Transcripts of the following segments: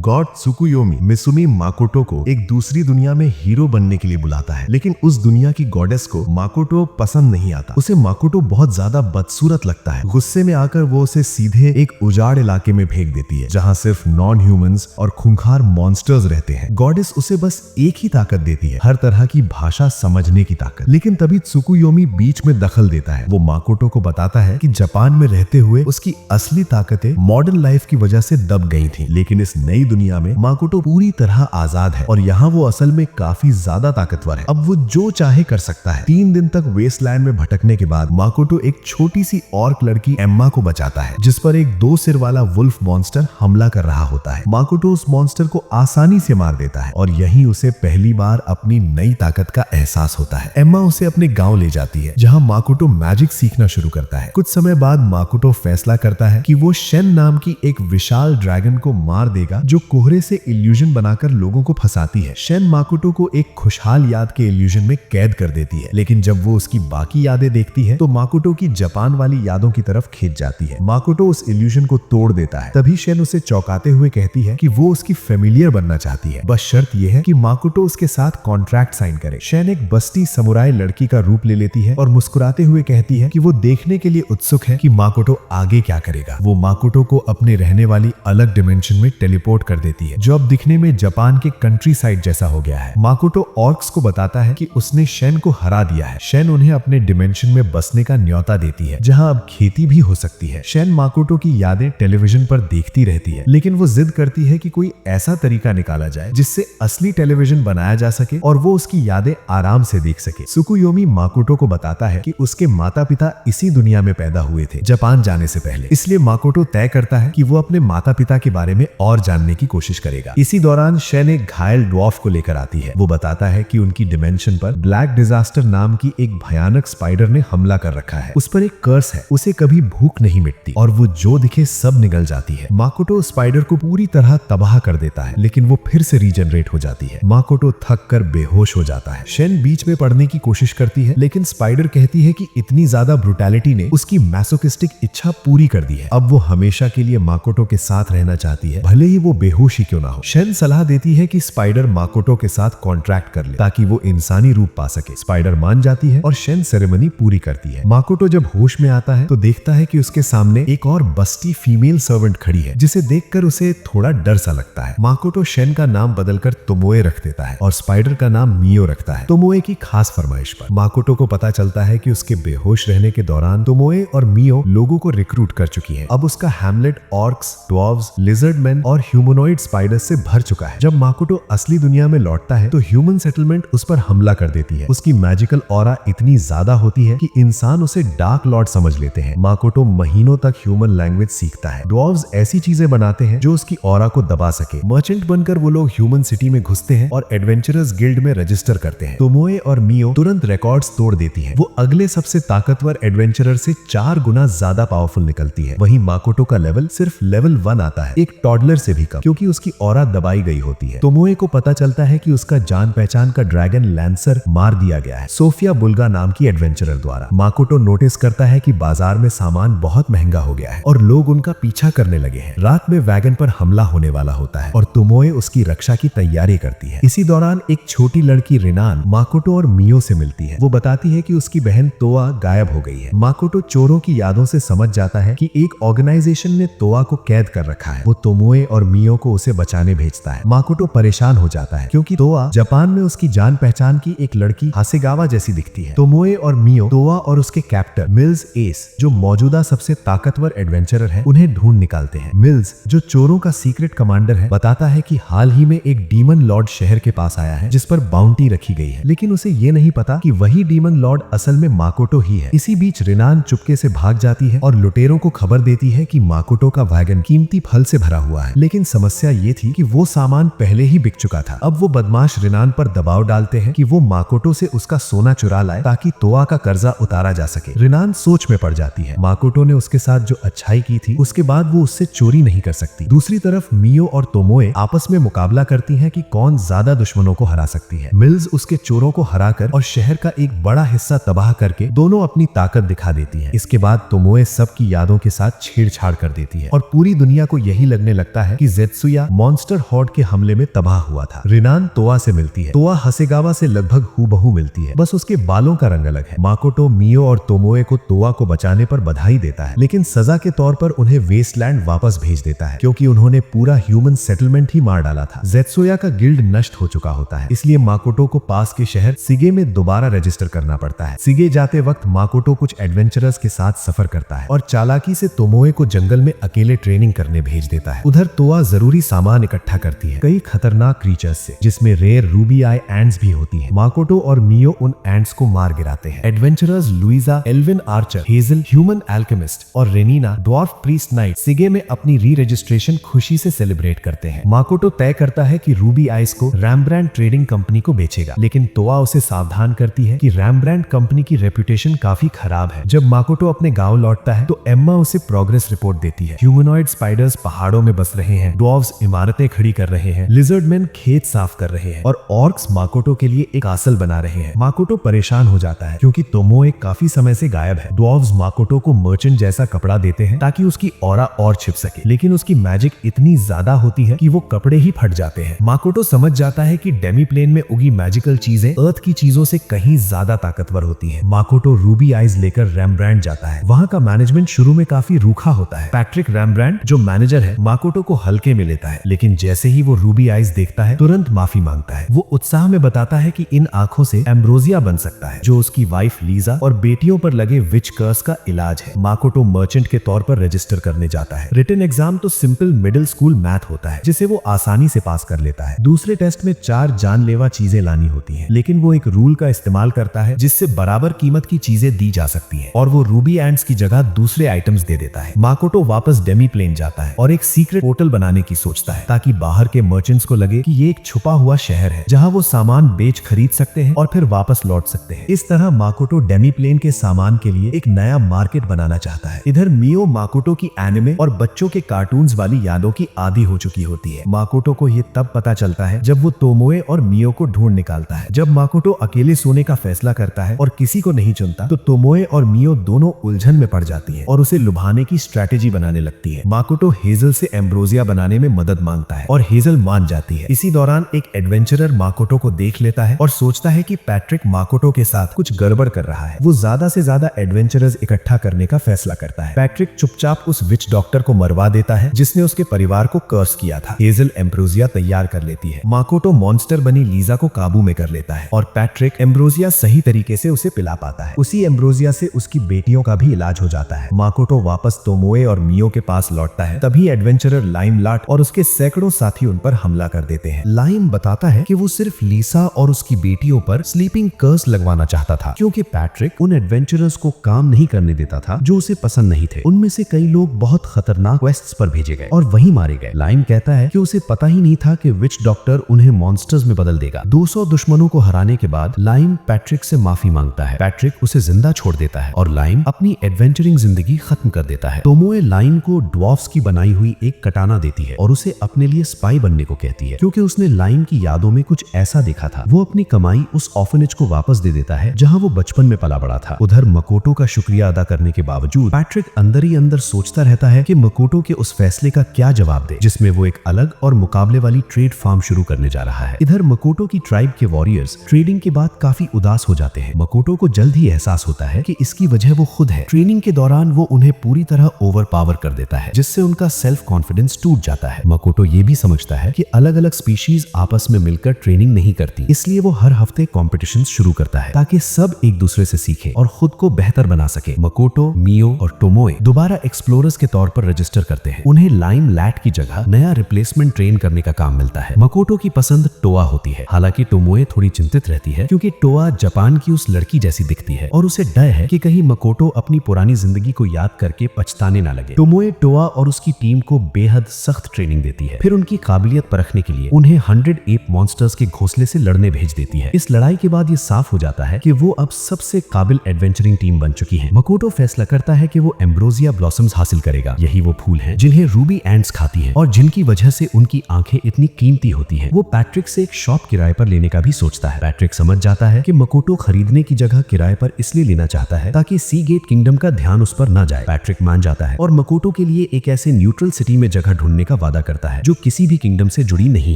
God त्सुकुयोमी मिसुमी Makoto को एक दूसरी दुनिया में हीरो बनने के लिए बुलाता है, लेकिन उस दुनिया की गॉडेस को माकोटो पसंद नहीं आता। उसे माकोटो बहुत ज्यादा बदसूरत लगता है। गुस्से में आकर वो उसे सीधे एक उजाड़ इलाके में फेंक देती है जहाँ सिर्फ नॉन ह्यूमंस और खूंखार मॉन्स्टर्स रहते हैं। गॉडेस उसे बस एक ही ताकत देती है, हर तरह की भाषा समझने की ताकत। लेकिन तभी त्सुकुयोमी बीच में दखल देता है। वो माकोटो को बताता है कि जापान में रहते हुए उसकी असली ताकतें मॉडर्न लाइफ की वजह से दब गई थी, लेकिन इस नई दुनिया में माकोटो पूरी तरह आजाद है और यहाँ वो असल में काफी ज्यादा ताकतवर है। अब वो जो चाहे कर सकता है। 3 दिन तक वेस्टलैंड में भटकने के बाद माकोटो एक छोटी सी ऑर्क लड़की एम्मा को बचाता है, जिस पर एक 2 सिर वाला वुल्फ मॉन्स्टर हमला कर रहा होता है। माकोटो उस मॉन्स्टर को आसानी से मार देता है और यहीं उसे पहली बार अपनी नई ताकत का एहसास होता है। एम्मा उसे अपने गांव ले जाती है, जहां माकोटो मैजिक सीखना शुरू करता है। कुछ समय बाद माकोटो फैसला करता है कि वो शेन नाम की एक विशाल ड्रैगन को मार देगा जो कोहरे से इल्यूजन बनाकर लोगों को फंसाती है। शेन माकोटो को एक खुशहाल याद के इल्यूजन में कैद कर देती है, लेकिन जब वो उसकी बाकी यादें देखती है तो माकोटो की जापान वाली यादों की तरफ खींच जाती है। माकोटो उस इल्यूजन को तोड़ देता है। तभी शेन उसे चौंकाते हुए कहती है कि वो उसकी फेमिलियर बनना चाहती है, बस शर्त यह है कि माकोटो उसके साथ कॉन्ट्रैक्ट साइन करे। शेन एक बस्ती समुराई लड़की का रूप ले लेती है और मुस्कुराते हुए कहती है कि वो देखने के लिए उत्सुक है कि माकोटो आगे क्या करेगा। वो माकोटो को अपने रहने वाली अलग डिमेंशन में टेलीपोर्ट कर देती है, जो अब दिखने में जापान के कंट्री साइड जैसा हो गया है। माकोटो ऑर्क्स को बताता है कि उसने शेन को हरा दिया है। शेन उन्हें अपने डिमेंशन में बसने का न्योता देती है, जहां अब खेती भी हो सकती है। शेन माकोटो की यादें टेलीविजन पर देखती रहती है, लेकिन वो जिद करती है कि कोई ऐसा तरीका निकाला जाए जिससे असली टेलीविजन बनाया जा सके और वो उसकी यादें आराम से देख सके। त्सुकुयोमी माकोटो को बताता है कि उसके माता पिता इसी दुनिया में पैदा हुए थे जापान जाने से पहले, इसलिए माकोटो तय करता है कि वो अपने माता पिता के बारे में और जानने की कोशिश करेगा। इसी दौरान शेन एक घायल ड्वार्फ को लेकर आती है। वो बताता है कि उनकी डिमेंशन पर ब्लैक डिजास्टर नाम की एक भयानक स्पाइडर ने हमला कर रखा है। उस पर एक कर्स है, उसे कभी भूख नहीं मिटती और वो जो दिखे सब निगल जाती है। माकोटो स्पाइडर को पूरी तरह तबाह कर देता है, लेकिन वो फिर से रीजनरेट हो जाती है। माकोटो थक कर बेहोश हो जाता है। शेन बीच में पड़ने की कोशिश करती है, लेकिन स्पाइडर कहती है कि इतनी ज्यादा ब्रुटैलिटी ने उसकी मैसोकिस्टिक इच्छा पूरी कर दी है। अब वो हमेशा के लिए माकोटो के साथ रहना चाहती है, भले ही वो बेहोश ही क्यों ना हो। शेन सलाह देती है कि स्पाइडर माकोटो के साथ कॉन्ट्रैक्ट कर ले ताकि वो इंसानी रूप पा सके। स्पाइडर मान जाती है और शेन सेरेमनी पूरी करती है। माकोटो जब होश में आता है तो देखता है कि उसके सामने एक और बस्ती फीमेल सर्वेंट खड़ी है, जिसे देखकर उसे थोड़ा डर सा लगता है। माकोटो शेन का नाम बदलकर तोमोए रख देता है और स्पाइडर का नाम मियो रखता है, तोमोए की खास फरमाइश पर। माकोटो को पता चलता है कि उसके बेहोश रहने के दौरान तोमोए और मियो लोगों को रिक्रूट कर चुकी है। अब उसका हैमलेट ऑर्क्स, ड्वार्व्स, लिजर्ड मैन और ह्यूमनॉइड स्पाइडर्स से भर चुका है। जब माकोटो असली दुनिया में लौटता है तो ह्यूमन सेटलमेंट उस पर हमला कर देती है। उसकी मैजिकल ऑरा इतनी ज्यादा होती है कि इंसान उसे डार्क लॉर्ड समझ लेते हैं। माकोटो महीनों तक ह्यूमन लैंग्वेज सीखता है। ड्वार्व्स ऐसी चीजें बनाते हैं जो उसकी ऑरा को दबा सके। मर्चेंट बनकर वो लोग ह्यूमन सिटी में घुसते हैं और एडवेंचरर्स गिल्ड में रजिस्टर करते हैं। तोमोए और मियो तुरंत रिकॉर्ड्स तोड़ देती है। वो अगले सबसे ताकतवर एडवेंचरर से 4 गुना ज्यादा पावरफुल निकलती है। वहीं माकोटो का लेवल सिर्फ लेवल 1 आता है, एक टॉडलर से भी कम, क्योंकि उसकी ऑरा दबाई गई होती है। तोमोए को पता चलता है कि उसका जान पहचान का ड्रैगन लैंसर मार दिया गया है, सोफिया बुल्गा नाम की एडवेंचरर द्वारा। माकोटो नोटिस करता है कि बाजार में सामान बहुत महंगा हो गया है और लोग उनका पीछा करने लगे हैं। रात में वैगन पर हमला होने वाला होता है और तोमोए उसकी रक्षा की तैयारी करती है। इसी दौरान एक छोटी लड़की रिनान माकोटो और मियो से मिलती है। वो बताती है कि उसकी बहन तोआ गायब हो गई है। माकोटो चोरों की यादों से समझ जाता है कि एक ऑर्गेनाइजेशन ने तोआ को कैद कर रखा है। वो तोमोए और मियो को उसे बचाने भेजता है। माकोटो परेशान हो जाता है क्योंकि तोआ जापान में उसकी जान पहचान की एक लड़की हासेगावा जैसी दिखती है। तोमोए और मियो तोआ और उसके कैप्टन मिल्स एस, जो मौजूदा सबसे ताकतवर एडवेंचरर है, उन्हें ढूंढ निकालते हैं। मिल्स, जो चोरों का सीक्रेट कमांडर है, बताता है कि हाल ही में एक डीमन लॉर्ड शहर के पास आया है जिस पर बाउंटी रखी गई है, लेकिन उसे ये नहीं पता कि वही डीमन लॉर्ड असल में माकोटो ही है। इसी बीच रिनान चुपके से भाग जाती है और लुटेरों को खबर देती है कि माकोटो का वैगन कीमती फल से भरा हुआ है, लेकिन समस्या ये थी कि वो सामान पहले ही बिक चुका था। अब वो बदमाश रिनान पर दबाव डालते हैं कि वो माकोटो से उसका सोना चुरा लाए ताकि तोआ का कर्जा उतारा जा सके। रिनान सोच में पड़ जाती है। माकोटो ने उसके साथ जो अच्छाई की थी उसके बाद वो उससे चोरी नहीं कर सकती। दूसरी तरफ मियो और तोमोए आपस में मुकाबला करती हैं कि कौन ज्यादा दुश्मनों को हरा सकती है। मिल्स उसके चोरों को हराकर और शहर का एक बड़ा हिस्सा तबाह करके दोनों अपनी ताकत दिखा देती हैं। इसके बाद तोमोए सबकी यादों के साथ छेड़छाड़ कर देती है और पूरी दुनिया को यही लगने लगता है कि ज़ेत्सुया मॉन्स्टर हॉर्ड के हमले में तबाह हुआ था। रिनान तोआ से मिलती है। तोआ हसेगावा से लगभग हूबहू मिलती है, बस उसके बालों का रंग अलग है। माकोटो मियो और तोमोए को तोआ को बचाने पर बधाई देता है, लेकिन सजा के तौर पर उन्हें वेस्टलैंड वापस भेज देता है क्योंकि उन्होंने पूरा ह्यूमन सेटलमेंट ही मार डाला था। ज़ेत्सुया का गिल्ड नष्ट हो चुका होता है, इसलिए माकोटो को पास के शहर सिगे में दोबारा रजिस्टर करना पड़ता है। सिगे जाते वक्त माकोटो कुछ एडवेंचरर्स के साथ सफर करता है और चालाकी से तोमोए को जंगल में अकेले ट्रेनिंग करने भेज देता है। उधर तोआ जरूरी सामान इकट्ठा करती है, कई खतरनाक क्रीचर्स से, जिसमें रेयर रूबी आई एंड्स भी होती हैं। माकोटो और मियो उन एंड्स को मार गिराते हैं। Adventurers Luisa, Elvin Archer, Hazel human alchemist और रेनिना ड्वार्फ प्रीस्ट नाइट सिगे में अपनी री रजिस्ट्रेशन खुशी से सेलिब्रेट करते हैं। माकोटो तय करता है कि रूबी आइस को रैम्ब्रांड ट्रेडिंग कंपनी को बेचेगा, लेकिन तोआ उसे सावधान करती है कि रैम्ब्रांड कंपनी की रेपुटेशन काफी खराब है। जब माकोटो अपने गांव लौटता है तो एम्मा उसे प्रोग्रेस रिपोर्ट देती है। ह्यूमनॉइड स्पाइडर्स पहाड़ों में बस रहे हैं, ड्वार्फ्स इमारतें खड़ी कर रहे हैं, लिजर्डमैन खेत साफ कर रहे हैं और ऑर्क्स माकोटो के लिए एक कासल बना रहे हैं। माकोटो परेशान हो जाता है क्योंकि तोमोए काफी समय से गायब है। ड्वार्फ्स माकोटो को मर्चेंट जैसा कपड़ा देते हैं ताकि उसकी ऑरा और छिप सके, लेकिन उसकी मैजिक इतनी ज्यादा होती है कि वो कपड़े ही फट जाते हैं। माकोटो समझ जाता है कि डेमी प्लेन में उगी मैजिकल चीजें अर्थ की चीजों से कहीं ज्यादा ताकतवर होती हैं। माकोटो रूबी आइज लेकर रैम्ब्रांड जाता है। वहाँ का मैनेजमेंट शुरू में काफी रूखा होता है। पैट्रिक रैम्ब्रांड जो मैनेजर है माकोटो को हल्के में लेता है, लेकिन जैसे ही वो रूबी आइज देखता है तुरंत माफी मांगता है। वो उत्साह में बताता है कि इन आंखों से एम्ब्रोसिया बन सकता है, जो उसकी वाइफ लीजा और बेटियों पर लगे विच कर्स का इलाज है। माकोटो मर्चेंट के तौर पर रजिस्टर करने जाता है। रिटन एग्जाम तो सिंपल मिडिल स्कूल मैथ होता है, जिसे वो आसानी से पास कर लेता है। दूसरे टेस्ट में 4 जानलेवा चीजें लानी होती हैं, लेकिन वो एक रूल का इस्तेमाल करता है जिससे बराबर कीमत की चीजें दी जा सकती हैं, और वो रूबी एंड्स की जगह दूसरे आइटम्स दे देता है। माकोटो वापस डेमी प्लेन जाता है और एक सीक्रेट पोर्टल बनाने की सोचता है ताकि बाहर के मर्चेंट्स को लगे कि ये एक छुपा हुआ शहर है जहां वो सामान बेच खरीद सकते हैं और फिर वापस लौट सकते हैं। इस तरह माकोटो डेमी प्लेन के सामान के लिए एक नया मार्केट बनाना चाहता है। इधर मियो माकोटो की एनिमे और बच्चों के कार्टून्स वाली यादों की आदी हो चुकी होती है। माकोटो को ये तब पता चलता है जब वो तोमोए और मियो को ढूंढ निकालता है। जब माकोटो अकेले सोने का फैसला करता है और किसी को नहीं चुनता, तो तोमोए और मियो दोनों उलझन में पड़ जाती हैं और उसे लुभाने की स्ट्रेटेजी बनाने लगती है। माकोटो हेजल से एम्ब्रोसिया बनाने में मदद मांगता है और हेजल मान जाती है। इसी दौरान एक एडवेंचरर माकोटो को देख लेता है और सोचता है कि पैट्रिक माकोटो के साथ कुछ गड़बड़ कर रहा है। वो ज्यादा से ज्यादा एडवेंचरर्स इकट्ठा करने का फैसला करता है। पैट्रिक चुपचाप उस विच डॉक्टर को मरवा देता है जिसने उसके परिवार को कर्स किया था। हेजल एम्ब्रोसिया तैयार कर लेती है। माकोटो मॉन्स्टर बनी लीजा को काबू में कर लेता है और पैट्रिक एम्ब्रोसिया सही तरीके से उसे पिला पाता है। उसी एम्ब्रोसिया से उसकी बेटियों का भी इलाज हो जाता है। माकोटो वापस तोमोए और मियो के पास लौटता है। तभी एडवेंचरर लाइम लाट और उसके सैकड़ों साथी उन पर हमला कर देते हैं। लाइम बताता है कि वो सिर्फ लीसा और उसकी बेटियों पर स्लीपिंग कर्स लगवाना चाहता था, क्योंकि पैट्रिक उन एडवेंचरर्स को काम नहीं करने देता था जो उसे पसंद नहीं थे। उनमें से कई लोग बहुत खतरनाक क्वेस्ट्स पर भेजे गए और वहीं मारे गए। लाइम कहता है कि उसे पता ही नहीं था कि विच डॉक्टर उन्हें मॉन्स्टर्स में बदल देगा। 200 दुश्मनों को हराने के बाद लाइम पैट्रिक से माफी मांगता है। पैट्रिक उसे जिंदा छोड़ देता है और लाइम अपनी एडवेंचरिंग जिंदगी खत्म कर देता है। तोमोए लाइम को ड्वार्फ्स की बनाई हुई एक कटाना देती है और उसे अपने लिए स्पाई बनने को कहती है, क्योंकि उसने लाइम की यादों में कुछ ऐसा देखा था। वो अपनी कमाई उस ऑर्फनेज को वापस दे देता है जहां वो बचपन में पला बड़ा था। उधर मकोटो का शुक्रिया अदा करने के बावजूद पैट्रिक अंदर ही अंदर सोचता रहता है कि मकोटो के उस फैसले का क्या जवाब दे जिसमें वो एक अलग और मुकाबले वाली ट्रेड फार्म शुरू करने जा रहा है। इधर मकोटो की ट्राइब के वॉरियर्स ट्रेडिंग के बाद काफी उदास हो जाते हैं। मकोटो को जल्द ही एहसास होता है कि इसकी वजह वो खुद है। ट्रेनिंग के दौरान वो उन्हें पूरी तरह ओवर पावर कर देता है, जिससे उनका सेल्फ कॉन्फिडेंस टूट जाता है। मकोटो ये भी समझता है कि अलग अलग स्पीशीज आपस में मिलकर ट्रेनिंग नहीं करती, इसलिए वो हर हफ्ते कॉम्पिटिशन शुरू करता है ताकि सब एक दूसरे से सीखे और खुद को बेहतर बना सके। मकोटो, मियो और टोमोए दोबारा एक्सप्लोरर्स के तौर पर रजिस्टर करते हैं। उन्हें लाइम लैट की जगह नया रिप्लेसमेंट ट्रेन करने का काम मिलता है। मकोटो की पसंद टोआ होती है, हालांकि टोमोए थोड़ी चिंतित रहती है क्योंकि टोआ जापान की उस लड़की जैसी दिखती है और उसे डर है कि कहीं मकोटो अपनी पुरानी जिंदगी को याद करके पछताने ना लगे। टोमोए टोआ और उसकी टीम को बेहद सख्त ट्रेनिंग देती है, फिर उनकी काबिलियत परखने के लिए उन्हें 100 एप मॉन्स्टर्स के घोंसले से लड़ने भेज देती है। इस लड़ाई के बाद ये साफ हो जाता है कि वो अब सबसे काबिल एडवेंचरिंग टीम बन चुकी है। मकोटो फैसला करता है कि वो एम्ब्रोसिया ब्लॉसम्स हासिल करेगा। यही वो फूल हैं जिन्हें रूबी एंड्स खाती हैं और जिनकी वजह से उनकी आंखें इतनी कीमती होती हैं। वो पैट्रिक से एक शॉप किराए पर लेने का भी सोचता है। पैट्रिक समझ जाता है कि मकोटो खरीदने की जगह किराए पर इसलिए लेना चाहता है ताकि सी गेट किंगडम का ध्यान उस पर न जाए। पैट्रिक मान जाता है और मकोटो के लिए एक ऐसे न्यूट्रल सिटी में जगह ढूंढने का वादा करता है जो किसी भी किंगडम से जुड़ी नहीं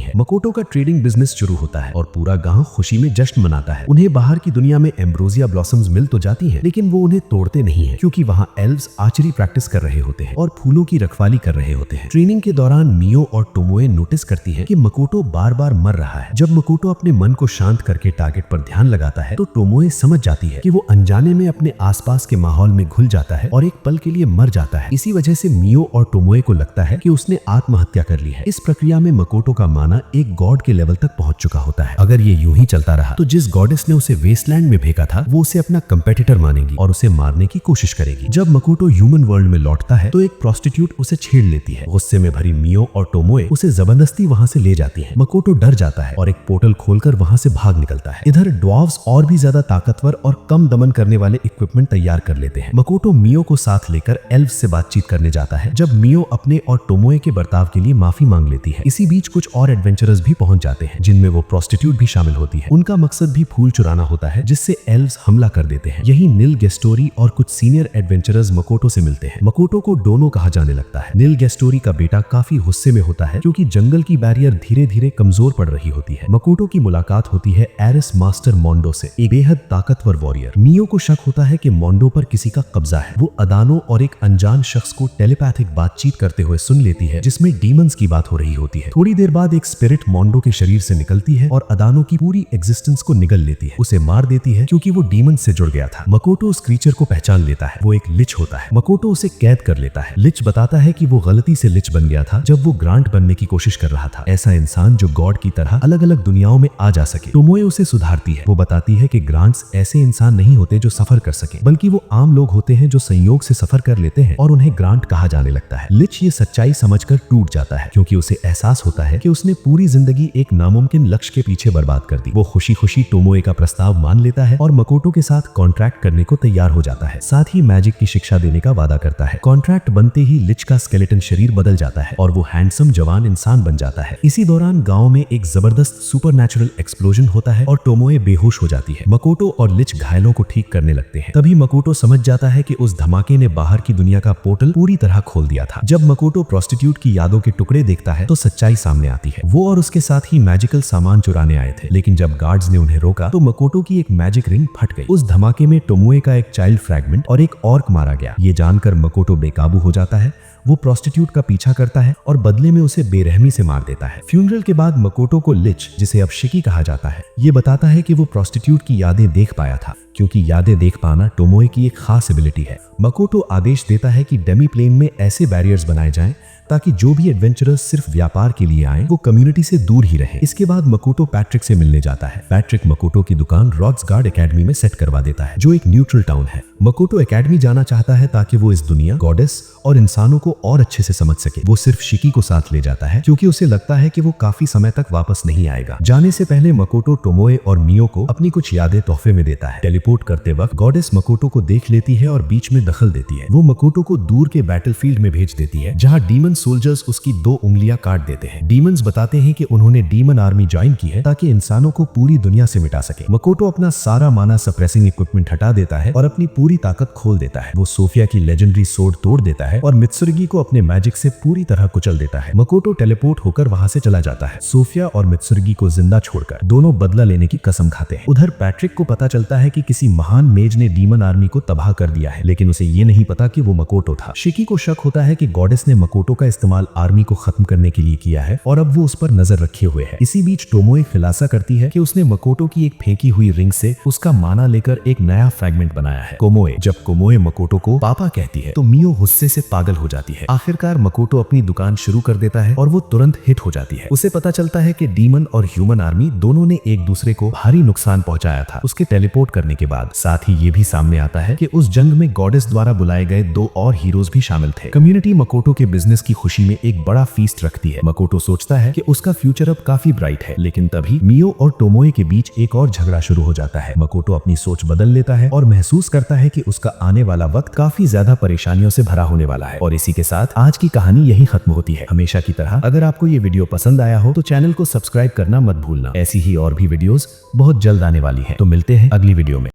है। मकोटो का ट्रेडिंग बिजनेस शुरू होता है और पूरा गांव खुशी में जश्न मनाता है। उन्हें बाहर की दुनिया में एम्ब्रोसिया ब्लॉसम्स मिल तो जाती हैं, लेकिन वो उन्हें तोड़ते नहीं है क्योंकि वहाँ एल्व्स आर्चरी प्रैक्टिस कर रहे होते हैं और फूलों की रखवाली कर रहे होते हैं। ट्रेनिंग के दौरान मियो और टोमोए नोटिस करती है कि मकोटो बार बार मर रहा है। जब मकोटो अपने मन को शांत करके टारगेट पर ध्यान लगाता है तो टोमोए समझ जाती है कि वो अनजाने में अपने आसपास के माहौल में घुल जाता है और एक पल के लिए मर जाता है। इसी वजह से मियो और टोमोए को लगता है कि उसने आत्महत्या कर ली है। इस प्रक्रिया में मकोटो का माना एक गॉड के लेवल तक पहुंच चुका होता है। अगर ये यूं ही चलता रहा तो जिस गॉडेस ने उसे वेस्टलैंड में फेंका था वो उसे अपना कंपेटिटर मानेगी और उसे मारने की कोशिश करेगी। जब मकोटो ह्यूमन वर्ल्ड में लौटता है तो एक प्रोस्टिट्यूट उसे छेड़ लेती है। गुस्से में भरी मियो और टोमोए उसे जबरदस्ती वहां से ले जाती है। मकोटो डर जाता है और एक पोर्टल खोलकर वहां से भाग निकलता है। इधर ड्वार्फ्स और भी ज्यादा ताकतवर और कम दमन करने वाले इक्विपमेंट तैयार कर लेते हैं। मकोटो मियो को साथ लेकर एल्व्स से बातचीत करने जाता है। जब मियो अपने और टोमोए के बर्ताव के लिए माफी मांग लेती है। इसी बीच कुछ और एडवेंचरर्स भी पहुंच जाते हैं जिनमें वो प्रोस्टिट्यूट भी शामिल होती है। उनका मकसद भी फूल चुराना होता है जिससे एल्व्स हमला कर देते हैं। यही नील गेस्टोरी और कुछ सीनियर एडवेंचरर्स मकोटो से मिलते हैं। मकोटो को डोनो कहा जाने लगता है। नील गेस्टोरी का बेटा काफी गुस्से में होता है क्योंकि जंगल की बैरियर धीरे धीरे कमजोर पड़ रही होती है। मकोटो की मुलाकात होती है एरिस मास्टर मोंडो से, एक बेहद ताकतवर वॉरियर। मियो को शक होता है कि मोंडो पर किसी का कब्जा है। वो अदानो और एक अनजान शख्स को टेलीपैथिक बातचीत करते हुए सुन लेती है जिसमें डीमंस की बात हो रही होती है। थोड़ी देर बाद एक स्पिरिट मोंडो के शरीर से निकलती है और अदानो की पूरी एग्जिस्टेंस को निगल लेती है। उसे मार देती है क्योंकि वो डीमन से जुड़ गया था। मकोटो उस क्रीचर को पहचान लेता है। वो एक लिच होता है। मकोटो उसे कैद कर लेता है। लिच बताता है कि वो गलती से लिच बन गया था जब वो ग्रांट बनने की कोशिश कर रहा था। ऐसा इंसान जो गॉड की तरह अलग अलग दुनियाओं में आ जा सके। टोमोए उसे सुधारती है। वो बताती है कि ग्रांट्स ऐसे इंसान नहीं होते जो सफर कर सके, बल्कि वो आम लोग होते हैं जो संयोग से सफर कर लेते हैं और उन्हें ग्रांट कहा जाने लगता है। लिच ये सच्चाई समझकर टूट जाता है क्योंकि उसे एहसास होता है कि उसने पूरी जिंदगी एक नामुमकिन लक्ष्य के पीछे बर्बाद कर दी। वो खुशी खुशी टोमोए का प्रस्ताव मान लेता है और मकोटो के साथ कॉन्ट्रैक्ट करने को तैयार हो जाता है। साथ ही मैजिक की शिक्षा देने का वादा करता है। कॉन्ट्रैक्ट बनते ही लिच का स्केलेटन शरीर बदल जाता है और वो हैंडसम जवान इंसान बन जाता है। इसी दौरान गांव में एक जबरदस्त सुपरनैचुरल एक्सप्लोजन होता है और टोमोए बेहोश हो जाती है। मकोटो और लिच घायलों को ठीक करने लगते हैं। तभी मकोटो समझ जाता है कि उस धमाके ने बाहर की दुनिया का पोर्टल पूरी तरह खोल दिया था। जब मकोटो प्रोस्टिट्यूट की यादों के टुकड़े देखता है तो सच्चाई सामने आती है। वो और उसके साथ ही मैजिकल सामान चुराने आए थे, लेकिन जब गार्ड्स ने उन्हें रोका तो मकोटो की एक मैजिक रिंग फट गई। उस धमाके में टोमोए का एक चाइल्ड फ्रैगमेंट और एक ऑर्क मारा गया। ये जानकर मकोटो बेकाबू हो जाता है। वो प्रोस्टिट्यूट का पीछा करता है और बदले में उसे बेरहमी से मार देता है। फ्यूनरल के बाद मकोटो को लिच, जिसे अब शिकी कहा जाता है, ये बताता है कि वो प्रोस्टिट्यूट की यादें देख पाया था क्योंकि यादें देख पाना टोमोए की एक खास एबिलिटी है। मकोटो आदेश देता है कि डेमी प्लेन में ऐसे बैरियर्स बनाए जाएं ताकि जो भी एडवेंचरर्स सिर्फ व्यापार के लिए आए वो कम्युनिटी से दूर ही रहे। इसके बाद मकोटो पैट्रिक से मिलने जाता है। पैट्रिक मकोटो की दुकान रॉड्स गार्ड एकेडमी में सेट करवा देता है जो एक न्यूट्रल टाउन है। मकोटो एकेडमी जाना चाहता है ताकि वो इस दुनिया, गॉडेस और इंसानों को और अच्छे से समझ सके। वो सिर्फ शिकी को साथ ले जाता है क्योंकि उसे लगता है कि वो काफी समय तक वापस नहीं आएगा। जाने से पहले मकोटो टोमोए और मियो को अपनी कुछ यादें तोहफे में देता है। टेलीपोर्ट करते वक्त गॉडेस मकोटो को देख लेती है और बीच में दखल देती है। वो मकोटो को दूर के बैटलफील्ड में भेज देती है जहाँ डीमन सोल्जर्स उसकी 2 उंगलियां काट देते हैं। डीमंस बताते हैं कि उन्होंने डीमन आर्मी ज्वाइन की है ताकि इंसानों को पूरी दुनिया से मिटा सके। मकोटो अपना सारा माना सप्रेसिंग इक्विपमेंट हटा देता है और अपनी पूरी ताकत खोल देता है। वो सोफिया की लेजेंडरी सोर्ड तोड़ देता है और मित्सुरुगी को अपने मैजिक से पूरी तरह कुचल देता है। मकोटो टेलीपोर्ट होकर वहां से चला जाता है। सोफिया और मित्सुरुगी को जिंदा छोड़कर दोनों बदला लेने की कसम खाते हैं। उधर पैट्रिक को पता चलता है कि किसी महान मेज ने डीमन आर्मी को तबाह कर दिया है, लेकिन उसे ये नहीं पता कि वो मकोटो था। शिकी को शक होता है कि गॉडेस ने मकोटो का इस्तेमाल आर्मी को खत्म करने के लिए किया है और अब वो उस पर नजर रखे हुए है। इसी बीच टोमोए खुलासा करती है कि उसने मकोटो की एक फेंकी हुई रिंग से उसका माना लेकर एक नया फ्रैगमेंट बनाया है। जब कोमोए मकोटो को पापा कहती है तो मियो गुस्से से पागल हो जाती है। आखिरकार मकोटो अपनी दुकान शुरू कर देता है और वो तुरंत हिट हो जाती है। उसे पता चलता है कि डीमन और ह्यूमन आर्मी दोनों ने एक दूसरे को भारी नुकसान पहुंचाया था उसके टेलीपोर्ट करने के बाद। साथ ही ये भी सामने आता है कि उस जंग में गॉडेस द्वारा बुलाए गए 2 और हीरोज भी शामिल थे। कम्युनिटी मकोटो के बिजनेस की खुशी में एक बड़ा फीस्ट रखती है। मकोटो सोचता है कि उसका फ्यूचर अब काफी ब्राइट है, लेकिन तभी मियो और टोमोए के बीच एक और झगड़ा शुरू हो जाता है। मकोटो अपनी सोच बदल लेता है और महसूस करता है कि उसका आने वाला वक्त काफी ज्यादा परेशानियों से भरा होने वाला है। और इसी के साथ आज की कहानी यहीं खत्म होती है। हमेशा की तरह अगर आपको ये वीडियो पसंद आया हो तो चैनल को सब्सक्राइब करना मत भूलना। ऐसी ही और भी वीडियोस बहुत जल्द आने वाली हैं। तो मिलते हैं अगली वीडियो में।